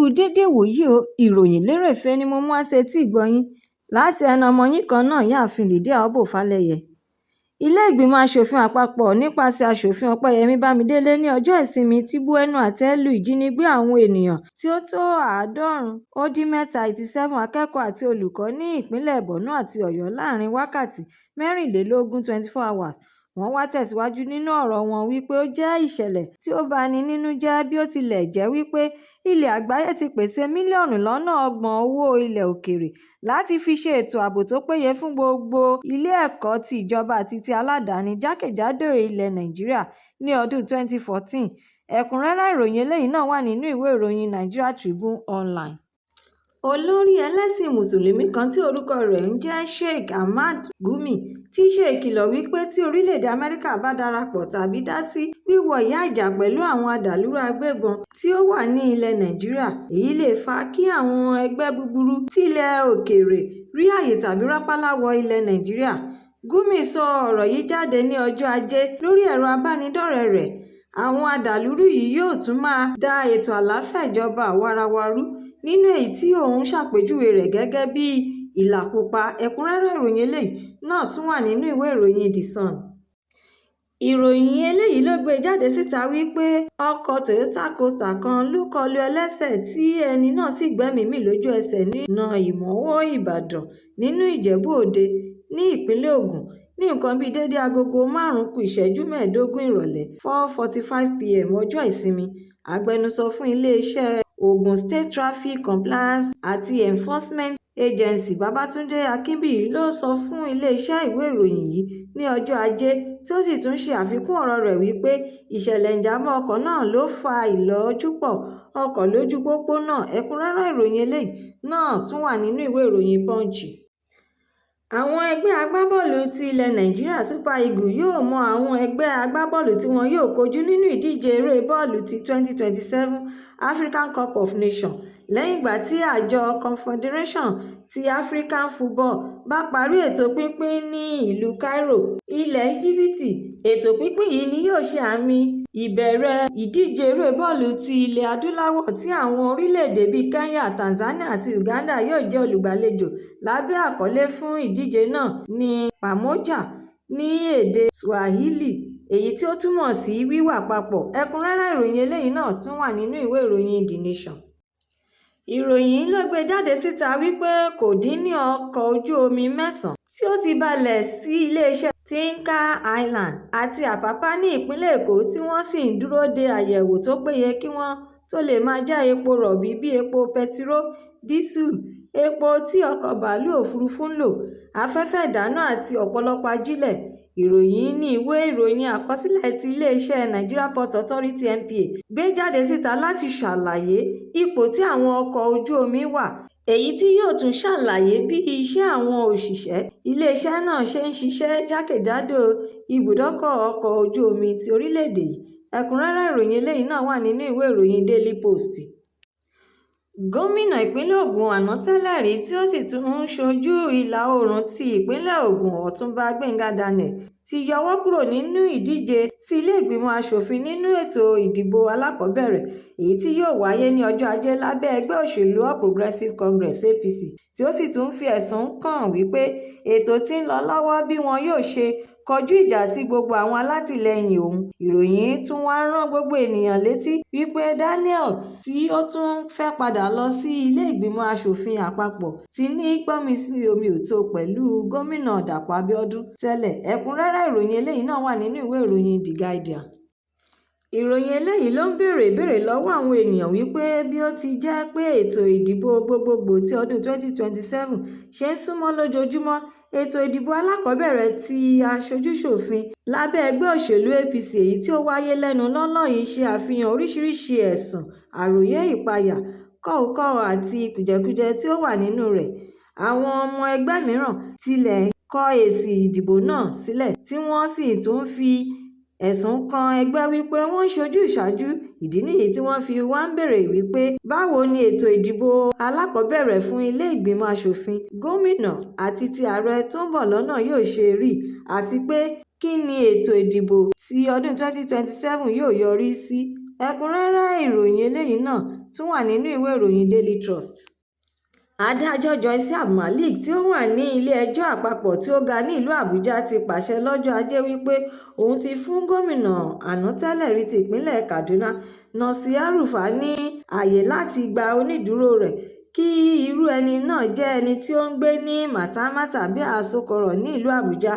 kú déédé wòyí o, ìròyìn lérèfé ni mo mú wá sétí ìgbọ́-yín láti ẹnu ọmọ yín kan náà ìyáàfin Lydia Ọbọ́falẹ́yẹ. Ilé-ìgbìmọ̀ asòfin àpapọ̀ nípasẹ̀ aṣòfin Ọpẹ́yẹmí Bámidélé ní ọjọ́ Ìsinmi ti bu ẹnu àtẹ́ lu ìjínigbé àwọn ènìyàn tí ó tó 87 akẹ́kọ̀ọ́ àti olùkọ́ ní ìpínlẹ̀ Borno àti Ọ̀yọ́ láàrin wákàtí 24 hours. Wọ́n wá tẹ̀síwájú nínú ọ̀rọ̀ wọn wípé ó jẹ́ ìṣẹ̀lẹ̀ tí ó bani nínú jẹ́ bí ó tilẹ̀ jẹ́ wípé ilẹ̀ àgbáyé ti pèsè mílíọ̀nù lọ́nà 30 owó ilẹ̀ òkèèrè láti fi ṣe ètò ààbò tó péye fún gbogbo ilé ẹ̀kọ́ ti ìjọba àti ti aládàáni jákèjádò ilẹ̀ Nàìjíríà ní ọdún 2014. Ẹ̀kúnrẹ́rẹ́ ìròyìn eléyìí náà wà nínú ìwé ìròyìn Nigeria Tribune Online. Olórí ẹlẹ́sìn Mùsùlùmí kan tí orúkọ rẹ̀ ń jẹ́ Sheikh Ahmad Gumi ti ṣe ìkìlọ̀ wípé tí orílẹ̀-èdè Amẹ́ríkà bá darapọ̀ tàbí dá sí wíwọ ìyà ìjà pẹ̀lú àwọn adàlúrú agbébọn tí ó wà ní ilẹ̀ Nàìjíríà, èyí lè fa kí àwọn ẹgbẹ́ búburú tí ilẹ̀ òkèèrè rí àyè tàbí rápálá wọ ilẹ̀ Nàìjíríà. Gumi sọ ọ̀rọ̀ yìí jáde ní ọjọ́ Ajé lórí ẹ̀rọ abánidọ́rẹ̀ẹ́ rẹ̀. Àwọn adàlúrú yìí yóò tún máa da ètò àlàáfíà ìjọba àwarawa rú nínú èyí tí òun ṣàpèjúwe rẹ̀ gẹ́gẹ́ bí ìlà pupa. Ẹ̀kúnrẹ́rẹ́ ìròyìn eléyìí náà tún wà nínú ìwé ìròyìn The Sun. Ìròyìn eléyìí ló gbé jáde síta wípé ọkọ̀ Toyota Coaster kan ló kọlu ẹlẹ́sẹ̀ tí ẹni náà sì gbẹ́mìí mì lójú ẹsẹ̀ ní ọ̀nà Ìmọ̀wó Ìbàdàn nínú Ìjẹ̀bú Òde ní ìpínlẹ̀ Ògùn ní nǹkan bíi déédé agogo 5:15 ìrọ̀lẹ́ 4:45 PM ọjọ́ Ìsinmi. Agbẹnusọ fún iléeṣẹ́ Ogun State Traffic Compliance àti Enforcement Agency Babátúndé Akínbíyì ló sọ fún iléeṣẹ́ ìwé ìròyìn yìí ní ọjọ́ Ajé, tí ó sì tún ṣe àfikún ọ̀rọ̀ rẹ̀ wípé ìṣẹ̀lẹ̀ ìjàmbá ọkọ̀ náà ló fa ìlọ́júpọ̀ ọkọ̀ lójú pópónà. Ẹ̀kúnrẹ́rẹ́ ìròyìn eléyìí náà tún wà nínú ìwé ìròyìn Punch. Àwọn ẹgbẹ́ agbábọ́ọ̀lù ti ilẹ̀ Nàìjíríà Super Eagles yóò mọ àwọn ẹgbẹ́ agbábọ́ọ̀lù tí wọn yóò kojú nínú ìdíje eré bọ́ọ̀lù ti 2027 African Cup of Nations lẹ́yìn ìgbà tí àjọ Confederation ti African Football bá parí ètò pínpín ní ìlú Cairo, ilẹ̀ Íjíbítì. Ètò pínpín yìí ni yóò ṣe àmì ìbẹ̀rẹ̀ ìdíje eré bọ́ọ̀lù ti ilẹ̀ adúláwọ̀ tí àwọn orílẹ̀-èdè bíi Kenya, Tanzania àti Uganda yóò jẹ́ olùgbàlejò lábẹ́ àkọlé fún ìdíje náà ní Pamoja ní èdè Swahili, èyí tí ó túmọ̀ sí wíwà papọ̀. Ẹ̀kúnrẹ́rẹ́ ìròyìn eléyìí náà tún wà nínú ìwé ìròyìn The Nation. Ìròyìn ló gbé jáde síta wípé kò dín ní ọkọ̀ ojú omi 9 tí ó ti balẹ̀ sí iléeṣẹ́ Tinker Island àti Apapa ní ìpínlẹ̀ Èkó tí wọ́n sì ń dúró de àyẹ̀wò tó péye kí wọ́n tó lè máa já epo rọ̀bì bíi epo pẹtiró, dísù, epo tí ọkọ̀ bàálù òfurufú ń lò, afẹ́fẹ́ ìdáná àti ọ̀pọ̀lọpọ̀ ajílẹ̀. Ìròyìn ní ìwé ìròyìn àkọsílẹ̀ ti iléeṣẹ́ Nigeria Port Authority (NPA) gbé jáde síta láti ṣàlàyé ipò tí àwọn ọkọ̀ ojú omi wà, èyí tí yóò tún ṣàlàyé bí iṣẹ́ àwọn òṣìṣẹ́ iléeṣẹ́ náà ṣe ń ṣiṣẹ́ jákèjádò ibùdókọ̀ ọkọ̀ ojú omi ti orílẹ̀-èdè yìí. Ẹ̀kúnrẹ́rẹ́ ìròyìn eléyìí náà wà nínú ìwé ìròyìn Daily Post. Gómìnà ìpínlẹ̀ Ògùn àná tẹ́lẹ̀ rí tí ó sì tún ń ṣojú ìlà oòrùn ti ìpínlẹ̀ Ògùn Ọ̀túnba Gbénga Daniel ti yọwọ́ kúrò nínú ìdíje sí ilé ìgbìmọ̀ asòfin nínú ètò ìdìbò alákọ̀ọ́bẹ̀rẹ̀ èyí tí yóò wáyé ní ọjọ́ Ajé lábẹ́ ẹgbẹ́ òṣèlú All Progressives Congress (APC), tí ó sì tún fi ẹ̀sùn kàn wípé ètò tí ń lọ lọ́wọ́ bí wọn yóò ṣe kọjú ìjà sí gbogbo àwọn alátìlẹyìn òun. Ìròyìn tún wá rán gbogbo ènìyàn létí wípé Daniel tí ó tún fẹ́ padà lọ sí ilé ìgbìmọ̀ asòfin àpapọ̀ ti ní gbọ́nmi-sí-omi-ò-tó pẹ̀lú gómìnà Dàpọ̀ Abíọ́dún tẹ́lẹ̀. Ẹ̀kúnrẹ́rẹ́ ìròyìn eléyìí náà wà nínú ìwé ìròyìn The Guardian. Ìròyìn eléyìí ló ń béèrè ìbéèrè lọ́wọ́ àwọn ènìyàn wípé bí ó ti jẹ́ pé ètò ìdìbò gbogbogbò ti ọdún 2027 ṣe ń súnmọ́ lójoojúmọ́, ètò ìdìbò alákọ̀ọ́bẹ̀rẹ̀ ti aṣojú-ṣòfin lábẹ́ ẹgbẹ́ òṣèlú APC èyí tí ó wáyé lẹ́nu lọ́lọ́ yìí ṣe àfihàn oríṣiríṣi ẹ̀sùn, àròyé ìpayà, kọ́hùkọ́hù àti kùjẹkùjẹ tí ó wà nínú rẹ̀. Àwọn ọmọ ẹgbẹ́ mìíràn tilẹ̀ kọ èsì ìdìbò náà sílẹ̀ tí wọ́n sì tún fi ẹ̀sùn kan ẹgbẹ́ wípé wọ́n ń ṣojú-ṣàájú. Ìdí nìyí tí wọ́n fi wá ń béèrè wípé báwo ni ètò ìdìbò alákọ̀ọ́bẹ̀rẹ̀ fún ilé ìgbìmọ̀ asòfin, gómìnà àti ti ààrẹ tó ń bọ̀ lọ́nà yóò ṣe rí, àti pé kí ni ètò ìdìbò ti ọdún 2027 yóò yọrí sí. Ẹ̀kúnrẹ́rẹ́ ìròyìn eléyìí náà tún wà nínú ìwé ìròyìn Daily Trust. Adájọ́ Joyce Abdulmalik tí ó wà ní ilé-ẹjọ́ àpapọ̀ tí ó ga ní ìlú Àbújá ti pàṣẹ lọ́jọ́ Ajé wípé òun ti fún gómìnà àná tẹ́lẹ̀ rí ti ìpínlẹ̀ Kaduna Nasir El-Rufai ní ààyè láti gba onídùúró rẹ̀ kí irú ẹni náà jẹ́ ẹni tí ó ń gbé ní Maitama tàbí Asokoro ní ìlú Àbújá,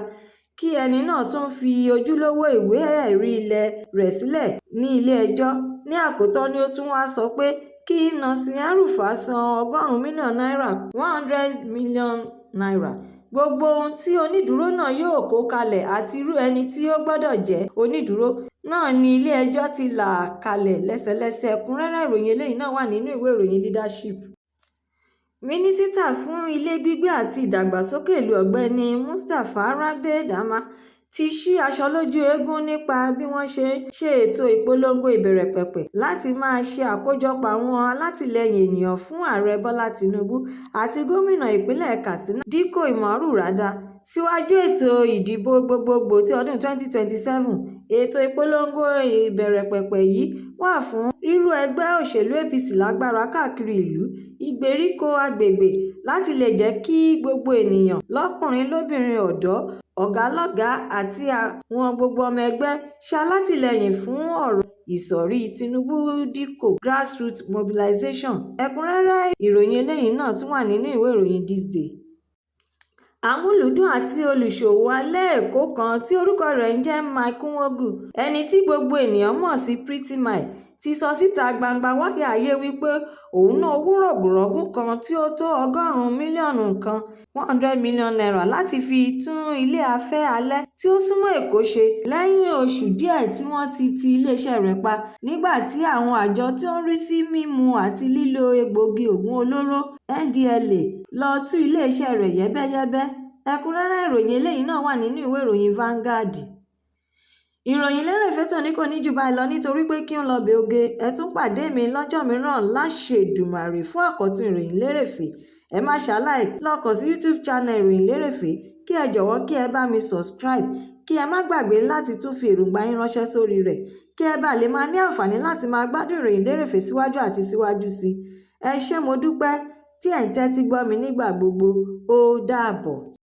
kí ẹni náà tún fi ojúlówó ìwé-ẹ̀rí ilẹ̀ rẹ̀ sílẹ̀ ní ilé-ẹjọ́. Ní àkótán ni ó tún wá sọ pé kí Nasir El-Rufai san $100 million $100 million. Gbogbo ohun tí onídùúró náà yóò kó kalẹ̀ àti irú ẹni tí ó gbọ́dọ̀ jẹ́ onídùúró náà ni ilé-ẹjọ́ ti là kalẹ̀ lẹ́sẹẹsẹ. Ẹ̀kúnrẹ́rẹ́ ìròyìn eléyìí náà wà nínú ìwé ìròyìn Leadership. Mínísítà fún ilé gbígbé àti ìdàgbàsókè ìlú Ọ̀gbẹ́ni Mustapha Rabe Dama ti ṣí aṣọ lójú eégún nípa bí wọ́n ṣe ètò ìpolongo ìbẹ̀rẹ̀pẹ̀pẹ̀ láti máa ṣe àkójọpọ̀ àwọn alátìlẹyìn ènìyàn fún Ààrẹ Bọ́lá Tinubu àti gómìnà ìpínlẹ̀ Katsina Dikko Umaru Rada síwájú ètò ìdìbò gbogbogbò ti ọdún 2027. Ètò ìpolongo ìbẹ̀rẹ̀pẹ̀pẹ̀ yìí wà fún ríró ẹgbẹ́ òṣèlú APC lágbára káàkiri ìlú, ìgbèríko, agbègbè láti lè jẹ́ kí gbogbo ènìyàn lọ́kùnrin lóbìnrin, ọ̀dọ́, ọ̀gá-lọ́gàá àti àwọn gbogbo ọmọ ẹgbẹ́ ṣe alátìlẹyìn fún ọ̀rọ̀ ìsọ̀rí Tinubu Dikko Grassroots Mobilization. Ẹ̀kúnrẹ́rẹ́ ìròyìn eléyìí náà tún wà nínú ìwé ìròyìn This Day. Amúlùúdùn àti olùṣòwò alẹ́ Èkó kan tí orúkọ rẹ̀ ń jẹ́ Mike Nwogu, ẹni tí gbogbo ènìyàn mọ̀ sí Pretty Mike, ti sọ síta gbangba wálé ayé wípé òun ná owó rọ̀gùnrọ̀gùn kan tí ó tó $100 million $100 million láti fi tún ilé afẹ́ alẹ́ tí ó súnmọ́ Èkó ṣe lẹ́yìn oṣù díẹ̀ tí wọ́n ti iléeṣẹ́ rẹ̀ pa nígbà tí àwọn àjọ tí ó ń rí sí mímu àti lílo egbòogi ògùn olóró NDLEA lọ tú iléeṣẹ́ rẹ̀ yẹ́bẹ́yẹ́bẹ́. Ẹ̀kúnrẹ́rẹ́ ìròyìn eléyìí náà wà nínú ìwé ìròyìn Vanguard. Ìròyìn lérèfé tòní kò ní jù báyìí lọ nítorí pé kí n lọ bẹ̀ oge. Ẹ tún pàdé mi lọ́jọ́ mìíràn láṣẹ Èdùmàrè fún àkọ́tún ìròyìn lérèfé. Ẹ má ṣàláì lọ kàn sí YouTube channel ìròyìn lérèfé kí ẹ jọ̀wọ́ kí ẹ bá mi subscribe, kí ẹ má gbàgbé láti tún fi èròǹgbà yín ránṣẹ́ sórí rẹ̀ kí ẹ bá lè máa ní àǹfààní láti máa gbádùn ìròyìn lérèfé síwájú àti síwájú sí. Ẹ ṣé mo dúpẹ́ tí ẹ̀ ń tẹ́tí gbọ́ mi nígbà gbogbo. Ó dàbọ̀.